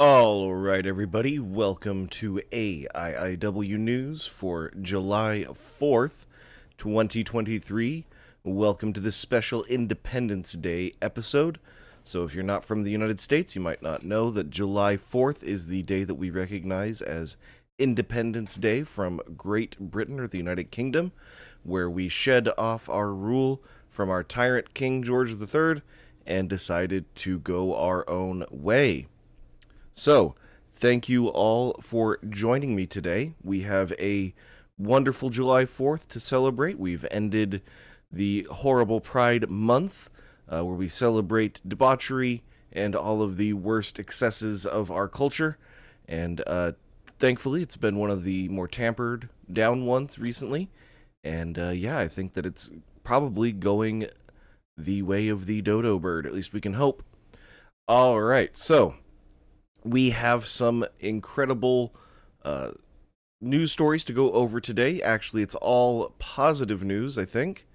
All right, everybody, welcome to AIIW News for July 4th, 2023. Welcome to this special Independence Day episode. So, if you're not from the United States, you might not know that July 4th is the day that we recognize as Independence Day from Great Britain or the United Kingdom, where we shed off our rule from our tyrant King George III and decided to go our own way. So, thank you all for joining me today. We have a wonderful July 4th to celebrate. We've ended the horrible Pride Month, where we celebrate debauchery and all of the worst excesses of our culture. And thankfully, it's been one of the more tampered down ones recently. And yeah, I think that it's probably going the way of the dodo bird. At least we can hope. All right, so we have some incredible news stories to go over today. Actually, it's all positive news, I think.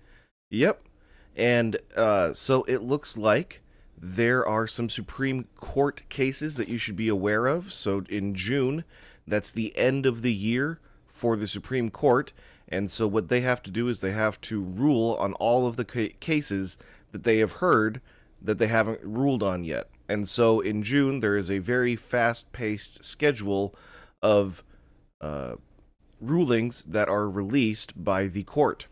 Yep. And so it looks like there are some Supreme Court cases that you should be aware of. So in June, that's the end of the year for the Supreme Court. And so what they have to do is they have to rule on all of the cases that they have heard that they haven't ruled on yet. And so in June, there is a very fast-paced schedule of rulings that are released by the court.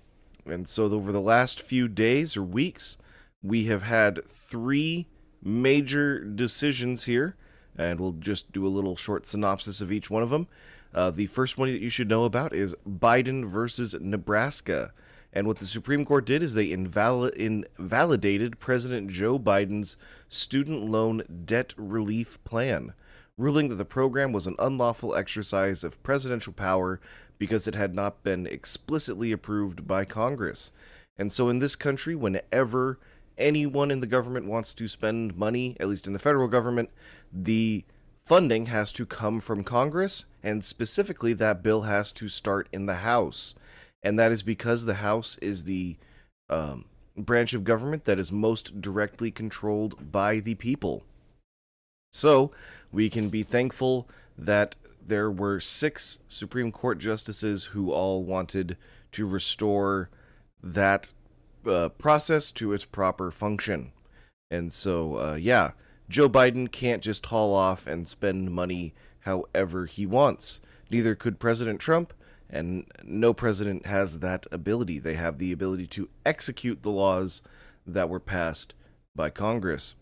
And so over the last few days or weeks, we have had 3 major decisions here, and we'll just do a little short synopsis of each one of them. The first one that you should know about is Biden versus Nebraska. And what the Supreme Court did is they invalidated President Joe Biden's student loan debt relief plan, ruling that the program was an unlawful exercise of presidential power because it had not been explicitly approved by Congress. And so in this country, whenever anyone in the government wants to spend money, at least in the federal government, the funding has to come from Congress, and specifically that bill has to start in the House. And that is because the House is the branch of government that is most directly controlled by the people. So we can be thankful that there were 6 Supreme Court justices who all wanted to restore that process to its proper function. And so, yeah, Joe Biden can't just haul off and spend money however he wants. Neither could President Trump. And no president has that ability. They have the ability to execute the laws that were passed by Congress.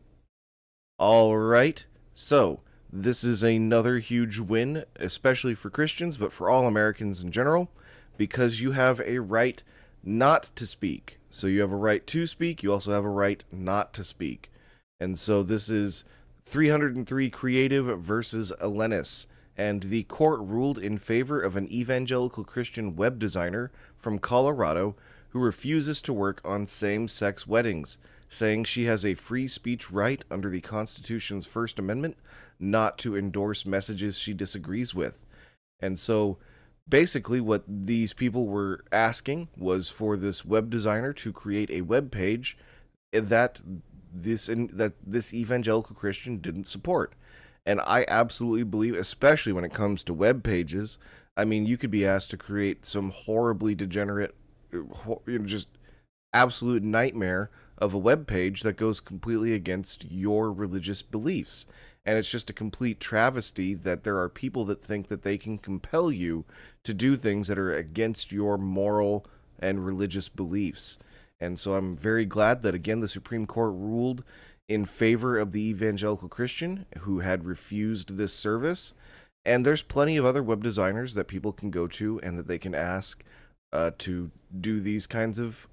All right, so this is another huge win, especially for Christians, but for all Americans in general, because you have a right not to speak. So you have a right to speak, you also have a right not to speak. And so this is 303 Creative versus Elenis. And the court ruled in favor of an evangelical Christian web designer from Colorado who refuses to work on same-sex weddings, saying she has a free speech right under the Constitution's First Amendment not to endorse messages she disagrees with. And so basically what these people were asking was for this web designer to create a web page that this evangelical Christian didn't support. And I absolutely believe, especially when it comes to web pages, I mean, you could be asked to create some horribly degenerate, just absolute nightmare of a web page that goes completely against your religious beliefs. And it's just a complete travesty that there are people that think that they can compel you to do things that are against your moral and religious beliefs. And so I'm very glad that, again, the Supreme Court ruled in favor of the evangelical Christian who had refused this service. And there's plenty of other web designers that people can go to and that they can ask to do these kinds of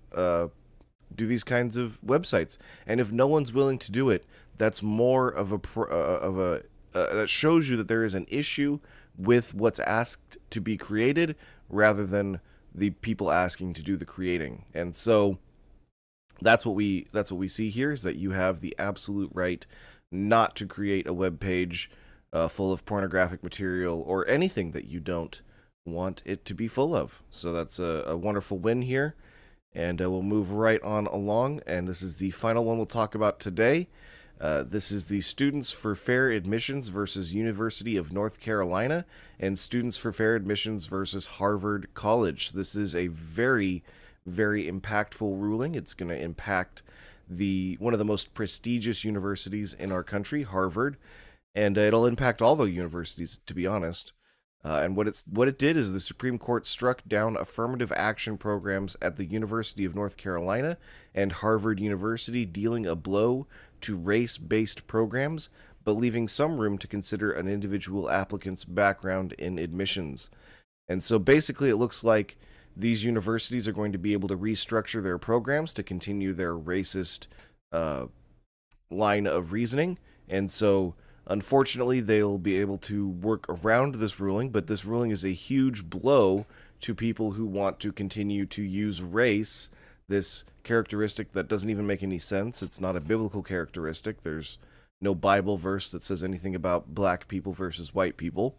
websites. And if no one's willing to do it, that's more of a that shows you that there is an issue with what's asked to be created rather than the people asking to do the creating. And so that's what we see here, is that you have the absolute right not to create a web page full of pornographic material or anything that you don't want it to be full of. So that's a wonderful win here, and we'll move right on along. And this is the final one we'll talk about today. This is the Students for Fair Admissions versus University of North Carolina and Students for Fair Admissions versus Harvard College. This is a very, very impactful ruling. It's going to impact one of the most prestigious universities in our country, Harvard, and it'll impact all the universities, to be honest. And what it did is the Supreme Court struck down affirmative action programs at the University of North Carolina and Harvard University, dealing a blow to race-based programs, but leaving some room to consider an individual applicant's background in admissions. And so basically it looks like these universities are going to be able to restructure their programs to continue their racist line of reasoning. And so unfortunately, they'll be able to work around this ruling, but this ruling is a huge blow to people who want to continue to use race, this characteristic that doesn't even make any sense. It's not a biblical characteristic. There's no Bible verse that says anything about black people versus white people.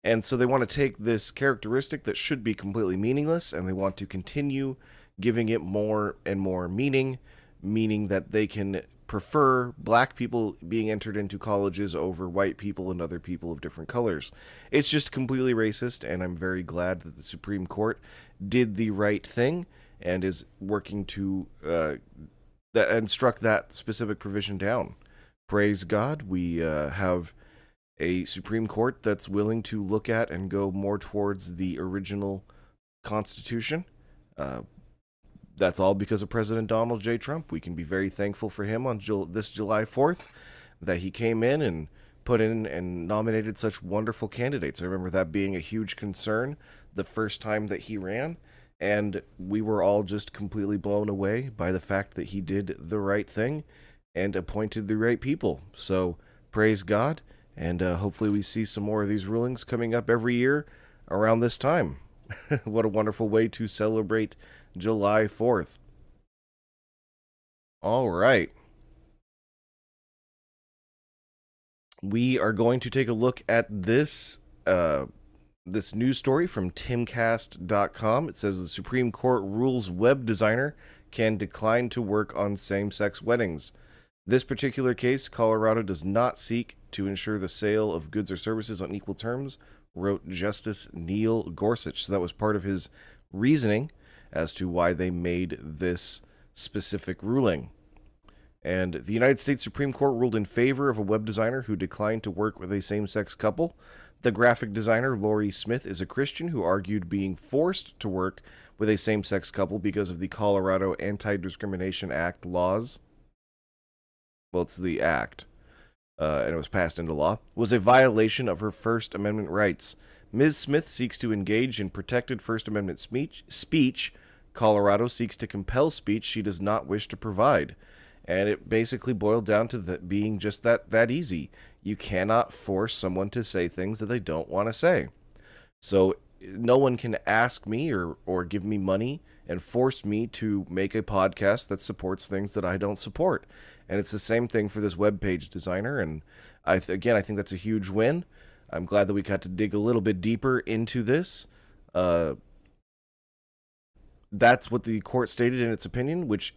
And so they want to take this characteristic that should be completely meaningless, and they want to continue giving it more and more meaning that they can prefer black people being entered into colleges over white people and other people of different colors. It's just completely racist, and I'm very glad that the Supreme Court did the right thing and is working to and struck that specific provision down. Praise God, we have a Supreme Court that's willing to look at and go more towards the original Constitution. That's all because of President Donald J. Trump. We can be very thankful for him on this July 4th that he came in and put in and nominated such wonderful candidates. I remember that being a huge concern the first time that he ran, and we were all just completely blown away by the fact that he did the right thing and appointed the right people. So praise God, and hopefully we see some more of these rulings coming up every year around this time. What a wonderful way to celebrate July 4th. All right. We are going to take a look at this news story from timcast.com. It says the Supreme Court rules web designer can decline to work on same-sex weddings. This particular case, Colorado does not seek to ensure the sale of goods or services on equal terms, wrote Justice Neil Gorsuch. So that was part of his reasoning as to why they made this specific ruling. And the United States Supreme Court ruled in favor of a web designer who declined to work with a same-sex couple. The graphic designer, Lori Smith, is a Christian who argued being forced to work with a same-sex couple because of the Colorado Anti-Discrimination Act laws. Well, it's the act, and it was passed into law, was a violation of her First Amendment rights. Ms. Smith seeks to engage in protected First Amendment speech. Colorado seeks to compel speech she does not wish to provide. And it basically boiled down to being just that easy. You cannot force someone to say things that they don't want to say. So no one can ask me or give me money and force me to make a podcast that supports things that I don't support. And it's the same thing for this web page designer. And I think that's a huge win. I'm glad that we got to dig a little bit deeper into this. That's what the court stated in its opinion, which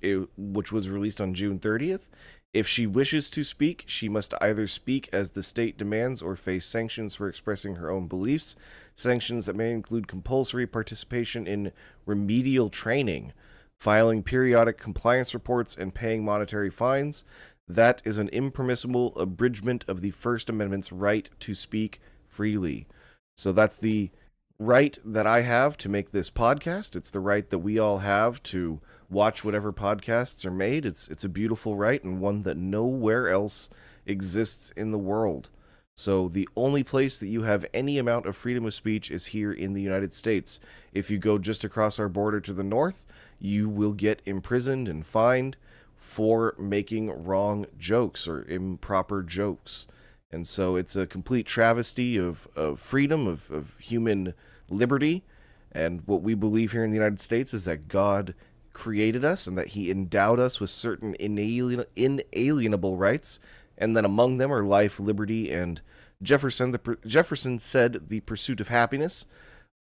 was released on June 30th. If she wishes to speak, she must either speak as the state demands or face sanctions for expressing her own beliefs, sanctions that may include compulsory participation in remedial training, filing periodic compliance reports, and paying monetary fines. That is an impermissible abridgment of the First Amendment's right to speak freely. So that's the right that I have to make this podcast. It's the right that we all have to watch whatever podcasts are made. It's a beautiful right, and one that nowhere else exists in the world. So the only place that you have any amount of freedom of speech is here in the United States. If you go just across our border to the north, you will get imprisoned and fined for making wrong jokes or improper jokes. And so it's a complete travesty of freedom, of human liberty. And what we believe here in the United States is that God created us and that he endowed us with certain inalienable rights, and then among them are life, liberty, and Jefferson said the pursuit of happiness.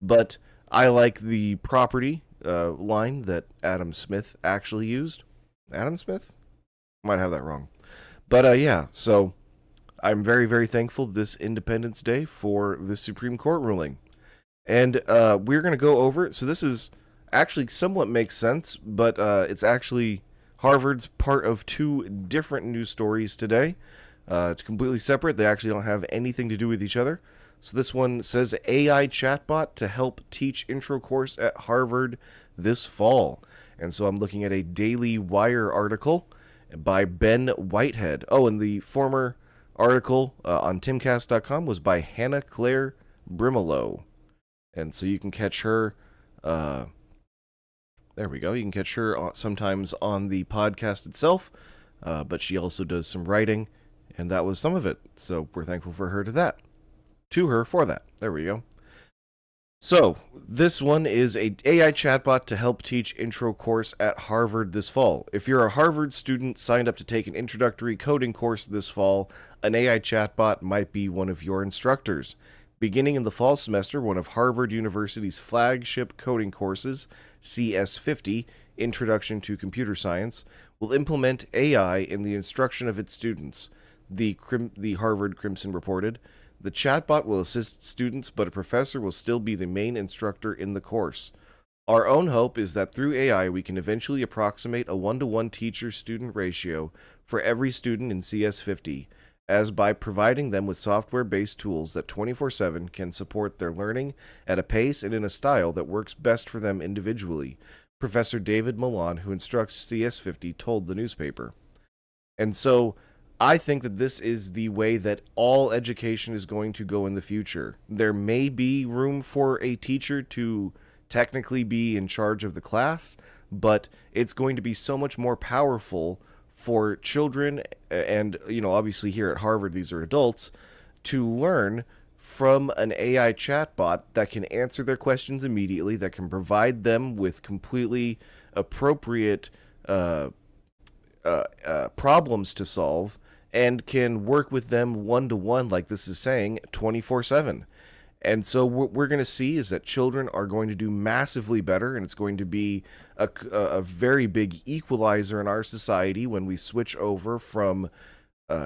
But I like the property line that Adam Smith actually used. Adam Smith? Might have that wrong. But yeah, so I'm very, very thankful this Independence Day for the Supreme Court ruling. And we're going to go over it. So this is actually somewhat makes sense, but it's actually Harvard's part of two different news stories today. It's completely separate. They actually don't have anything to do with each other. So this one says AI chatbot to help teach intro course at Harvard this fall. And so I'm looking at a Daily Wire article by Ben Whitehead. Oh, and the former article on timcast.com was by Hannah Claire Brimelow. And so you can catch her. There we go. You can catch her sometimes on the podcast itself, but she also does some writing, and that was some of it. So we're thankful for her for that. There we go. So this one is a AI chatbot to help teach intro course at Harvard this fall. If you're a Harvard student signed up to take an introductory coding course this fall, an AI chatbot might be one of your instructors. Beginning in the fall semester, one of Harvard University's flagship coding courses, CS50, Introduction to Computer Science, will implement AI in the instruction of its students, the Harvard Crimson reported. The chatbot will assist students, but a professor will still be the main instructor in the course. Our own hope is that through AI, we can eventually approximate a 1-to-1 teacher-student ratio for every student in CS50, as by providing them with software-based tools that 24/7 can support their learning at a pace and in a style that works best for them individually, Professor David Milan, who instructs CS50, told the newspaper. And so I think that this is the way that all education is going to go in the future. There may be room for a teacher to technically be in charge of the class, but it's going to be so much more powerful for children, and obviously here at Harvard these are adults, to learn from an AI chatbot that can answer their questions immediately, that can provide them with completely appropriate problems to solve, and can work with them 1-to-1, like this is saying, 24/7. And so what we're going to see is that children are going to do massively better, and it's going to be a very big equalizer in our society when we switch over from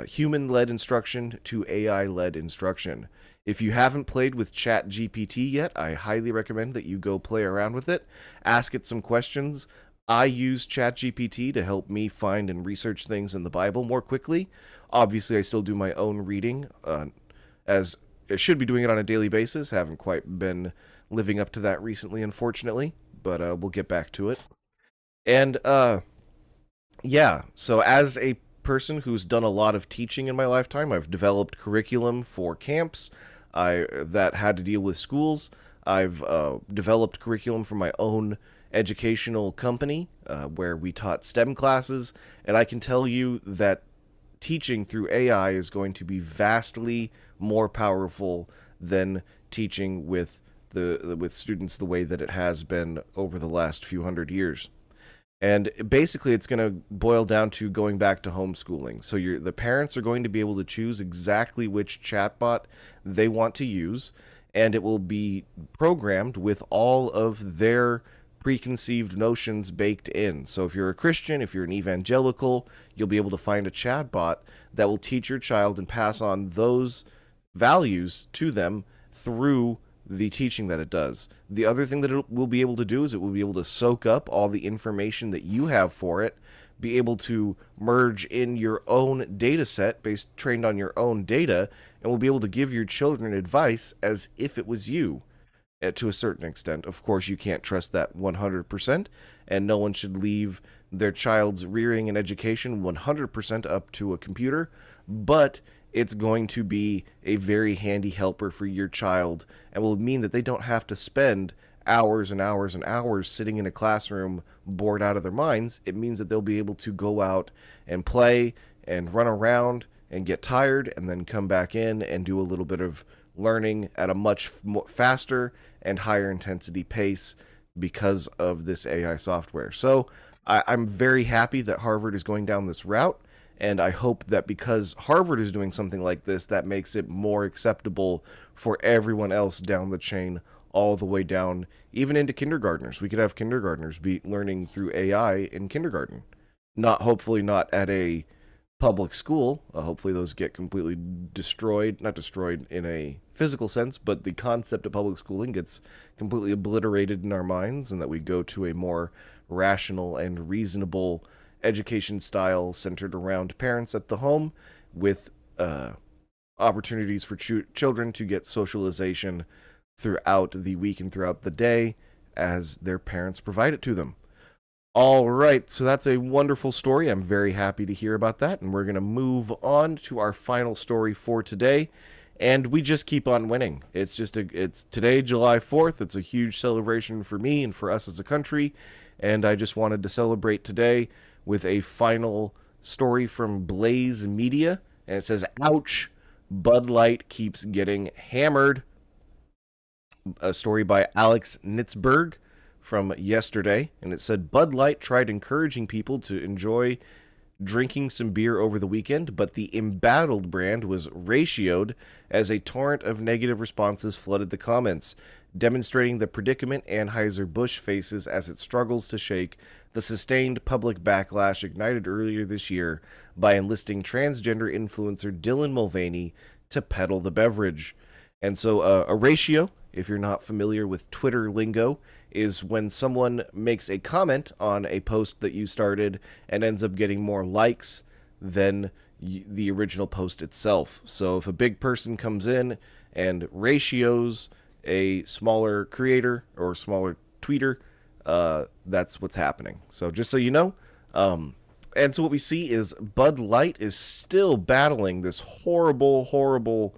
human-led instruction to AI-led instruction. If you haven't played with ChatGPT yet, I highly recommend that you go play around with it, ask it some questions. I use ChatGPT to help me find and research things in the Bible more quickly. Obviously, I still do my own reading, as I should be doing it on a daily basis. Haven't quite been living up to that recently, unfortunately, but we'll get back to it. And yeah, so as a person who's done a lot of teaching in my lifetime, I've developed curriculum for camps that had to deal with schools. I've developed curriculum for my own educational company where we taught STEM classes, and I can tell you that teaching through AI is going to be vastly more powerful than teaching with students the way that it has been over the last few hundred years. And basically, it's going to boil down to going back to homeschooling. So the parents are going to be able to choose exactly which chatbot they want to use, and it will be programmed with all of their preconceived notions baked in. So if you're a Christian, if you're an evangelical, you'll be able to find a chatbot that will teach your child and pass on those values to them through the teaching that it does. The other thing that it will be able to do is it will be able to soak up all the information that you have for it, be able to merge in your own data set trained on your own data, and will be able to give your children advice as if it was you. To a certain extent. Of course, you can't trust that 100%, and no one should leave their child's rearing and education 100% up to a computer, but it's going to be a very handy helper for your child and will mean that they don't have to spend hours and hours and hours sitting in a classroom bored out of their minds. It means that they'll be able to go out and play and run around and get tired and then come back in and do a little bit of learning at a much faster and higher intensity pace because of this AI software. So I'm very happy that Harvard is going down this route, and I hope that because Harvard is doing something like this, that makes it more acceptable for everyone else down the chain, all the way down, even into kindergartners. We could have kindergartners be learning through AI in kindergarten. Hopefully not at a public school. Hopefully those get completely destroyed, not destroyed in a physical sense, but the concept of public schooling gets completely obliterated in our minds, and that we go to a more rational and reasonable education style centered around parents at the home with opportunities for children to get socialization throughout the week and throughout the day as their parents provide it to them. All right, so that's a wonderful story. I'm very happy to hear about that, and we're going to move on to our final story for today. And we just keep on winning. It's today, July 4th. It's a huge celebration for me and for us as a country, and I just wanted to celebrate today with a final story from Blaze Media, and it says, "Ouch, Bud Light keeps getting hammered." A story by Alex Nitzberg from yesterday, and it said, "Bud Light tried encouraging people to enjoy drinking some beer over the weekend, but the embattled brand was ratioed as a torrent of negative responses flooded the comments, demonstrating the predicament Anheuser-Busch faces as it struggles to shake the sustained public backlash ignited earlier this year by enlisting transgender influencer Dylan Mulvaney to peddle the beverage." And so a ratio, if you're not familiar with Twitter lingo, is when someone makes a comment on a post that you started and ends up getting more likes than the original post itself. So if a big person comes in and ratios a smaller creator or smaller tweeter, that's what's happening. So just so you know. And so what we see is Bud Light is still battling this horrible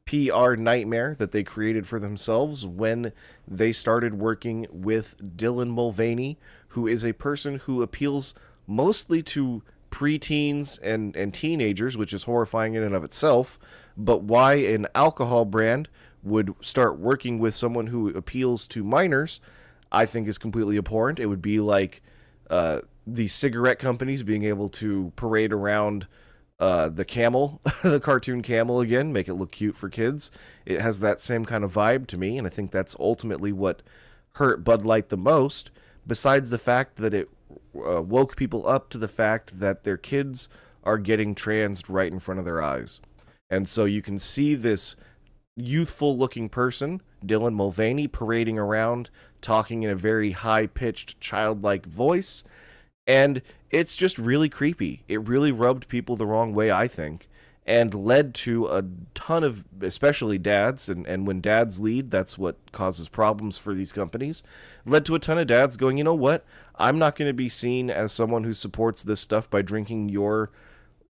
PR nightmare that they created for themselves when they started working with Dylan Mulvaney, who is a person who appeals mostly to preteens and teenagers, which is horrifying in and of itself. But why an alcohol brand would start working with someone who appeals to minors, I think is completely abhorrent. It would be like the cigarette companies being able to parade around the camel, the cartoon camel again, make it look cute for kids. It has that same kind of vibe to me, and I think that's ultimately what hurt Bud Light the most, besides the fact that it woke people up to the fact that their kids are getting transed right in front of their eyes. And so you can see this youthful-looking person, Dylan Mulvaney, parading around, talking in a very high-pitched, childlike voice, and it's just really creepy. It really rubbed people the wrong way, I think, and led to a ton of, especially dads, and when dads lead, that's what causes problems for these companies, led to a ton of dads going, you know what, I'm not going to be seen as someone who supports this stuff by drinking your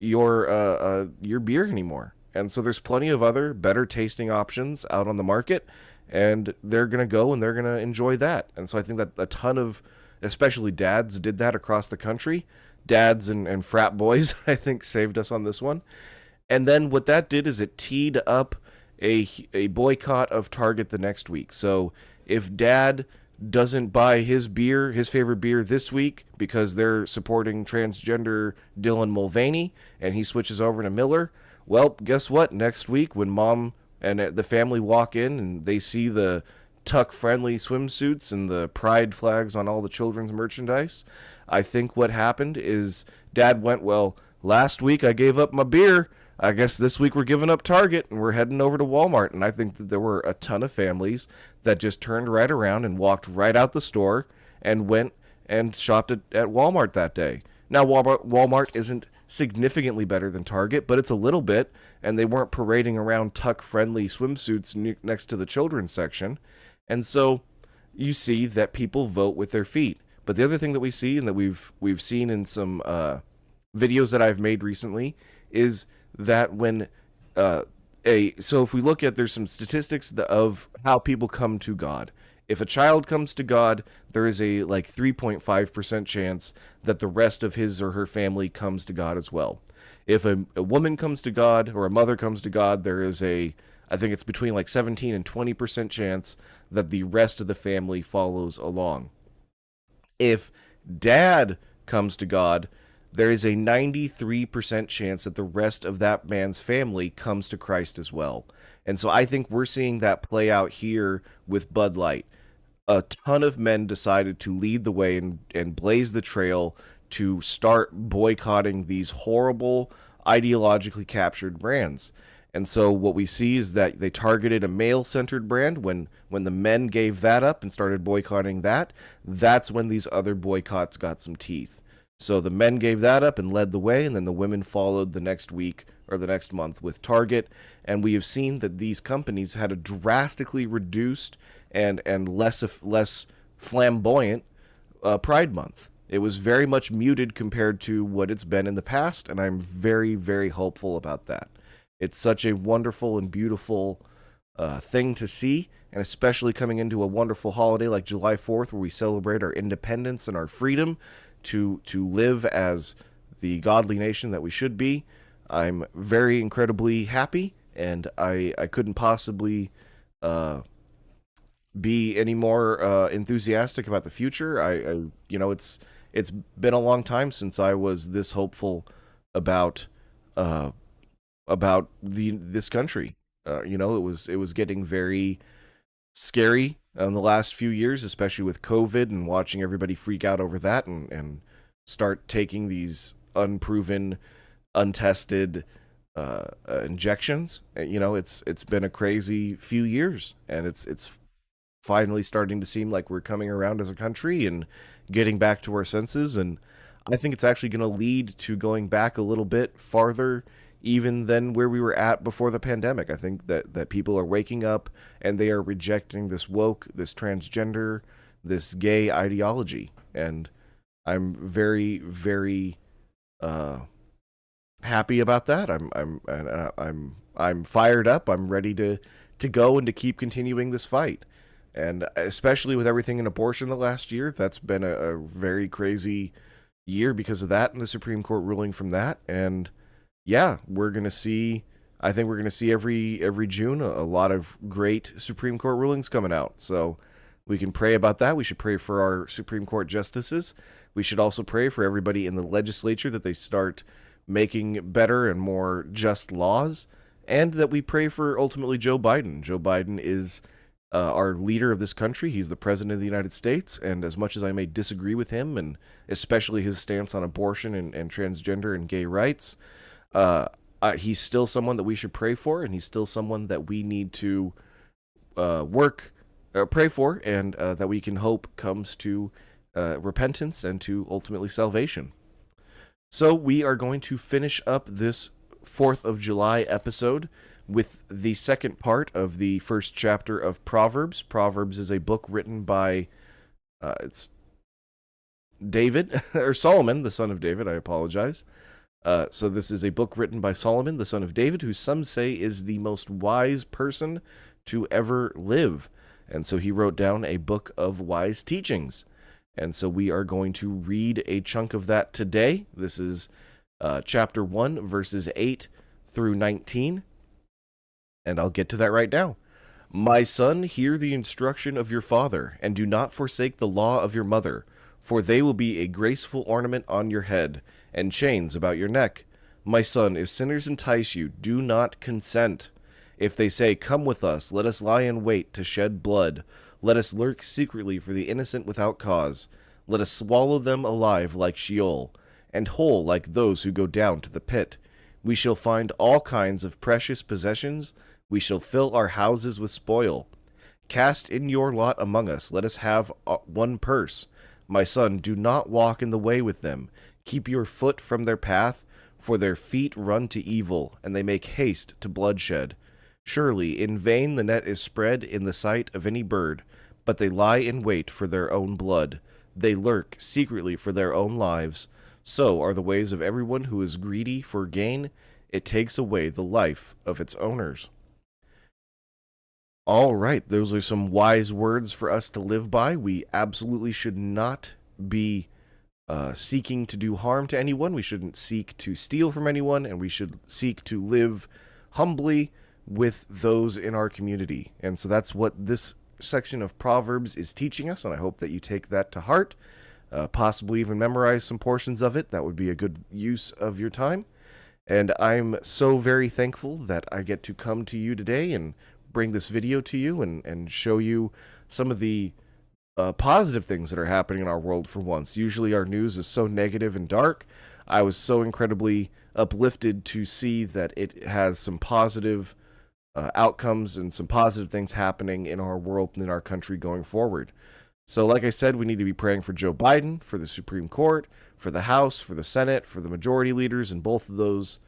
beer anymore. And so there's plenty of other better tasting options out on the market, and they're going to go and they're going to enjoy that. And so I think that a ton of especially dads did that across the country. Dads and frat boys, I think, saved us on this one. And then what that did is it teed up a boycott of Target the next week. So if dad doesn't buy his favorite beer this week because they're supporting transgender Dylan Mulvaney, and he switches over to Miller, well, guess what? Next week when mom and the family walk in and they see the tuck-friendly swimsuits and the pride flags on all the children's merchandise, I think what happened is dad went, well, last week I gave up my beer. I guess this week we're giving up Target and we're heading over to Walmart. And I think that there were a ton of families that just turned right around and walked right out the store and went and shopped at Walmart that day. Now, Walmart isn't significantly better than Target, but it's a little bit, and they weren't parading around tuck-friendly swimsuits next to the children's section. And so you see that people vote with their feet. But the other thing that we see, and that we've seen in some videos that I've made recently, is that when so if we look at, there's some statistics of how people come to God. If a child comes to God, there is a 3.5% chance that the rest of his or her family comes to God as well. If a woman comes to God or a mother comes to God, there is I think it's between 17 and 20% chance that the rest of the family follows along. If dad comes to God, there is a 93% chance that the rest of that man's family comes to Christ as well. And so I think we're seeing that play out here with Bud Light. A ton of men decided to lead the way and blaze the trail to start boycotting these horrible, ideologically captured brands. And so what we see is that they targeted a male-centered brand when the men gave that up and started boycotting that. That's when these other boycotts got some teeth. So the men gave that up and led the way, and then the women followed the next week or the next month with Target. And we have seen that these companies had a drastically reduced and less flamboyant Pride Month. It was very much muted compared to what it's been in the past, and I'm very, very hopeful about that. It's such a wonderful and beautiful thing to see, and especially coming into a wonderful holiday like July 4th, where we celebrate our independence and our freedom to live as the godly nation that we should be. I'm very incredibly happy, and I couldn't possibly be any more enthusiastic about the future. It's been a long time since I was this hopeful about this country. It was getting very scary in the last few years, especially with COVID and watching everybody freak out over that and start taking these unproven, untested injections. It's been a crazy few years, and it's finally starting to seem like we're coming around as a country and getting back to our senses. And I think it's actually going to lead to going back a little bit farther even than where we were at before the pandemic. I think that people are waking up and they are rejecting this woke, this transgender, this gay ideology. And I'm very, very happy about that. I'm fired up. I'm ready to go and to keep continuing this fight. And especially with everything in abortion the last year, that's been a very crazy year because of that and the Supreme Court ruling from that. And yeah, I think we're going to see every June a lot of great Supreme Court rulings coming out. So we can pray about that. We should pray for our Supreme Court justices. We should also pray for everybody in the legislature that they start making better and more just laws, and that we pray for ultimately Joe Biden. Joe Biden is our leader of this country. He's the president of the United States, and as much as I may disagree with him, and especially his stance on abortion and transgender and gay rights, he's still someone that we should pray for, and he's still someone that we need to pray for, and that we can hope comes to repentance and to ultimately salvation. So we are going to finish up this 4th of July episode with the second part of the first chapter of Proverbs. Proverbs is a book written by it's David, or Solomon, the son of David, I apologize. So this is a book written by Solomon, the son of David, who some say is the most wise person to ever live. And so he wrote down a book of wise teachings. And so we are going to read a chunk of that today. This is chapter 1, verses 8 through 19. And I'll get to that right now. My son, hear the instruction of your father, and do not forsake the law of your mother, for they will be a graceful ornament on your head, and chains about your neck. My son, if sinners entice you, do not consent. If they say, come with us, let us lie in wait to shed blood. Let us lurk secretly for the innocent without cause. Let us swallow them alive like Sheol, and whole like those who go down to the pit. We shall find all kinds of precious possessions. We shall fill our houses with spoil. Cast in your lot among us. Let us have one purse. My son, do not walk in the way with them. Keep your foot from their path, for their feet run to evil, and they make haste to bloodshed. Surely in vain the net is spread in the sight of any bird, but they lie in wait for their own blood. They lurk secretly for their own lives. So are the ways of everyone who is greedy for gain. It takes away the life of its owners. All right, those are some wise words for us to live by. We absolutely should not be seeking to do harm to anyone. We shouldn't seek to steal from anyone, and we should seek to live humbly with those in our community. And so that's what this section of Proverbs is teaching us, and I hope that you take that to heart, possibly even memorize some portions of it. That would be a good use of your time. And I'm so very thankful that I get to come to you today and bring this video to you and show you some of the positive things that are happening in our world for once. Usually our news is so negative and dark. I was so incredibly uplifted to see that it has some positive outcomes and some positive things happening in our world and in our country going forward. So, like I said, we need to be praying for Joe Biden, for the Supreme Court, for the House, for the Senate, for the majority leaders in both of those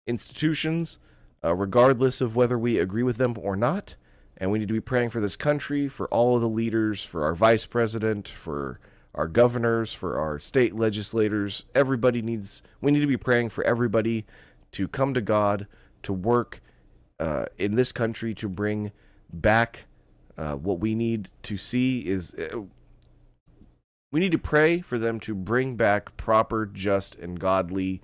institutions, regardless of whether we agree with them or not. And we need to be praying for this country, for all of the leaders, for our vice president, for our governors, for our state legislators. We need to be praying for everybody to come to God, to work in this country to bring back what we need to see is we need to pray for them to bring back proper, just, and godly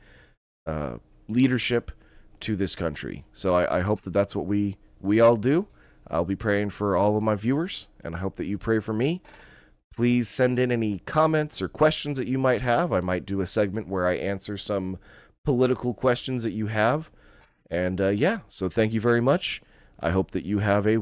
leadership to this country. So I hope that that's what we all do. I'll be praying for all of my viewers, and I hope that you pray for me. Please send in any comments or questions that you might have. I might do a segment where I answer some political questions that you have. And yeah, so thank you very much. I hope that you have a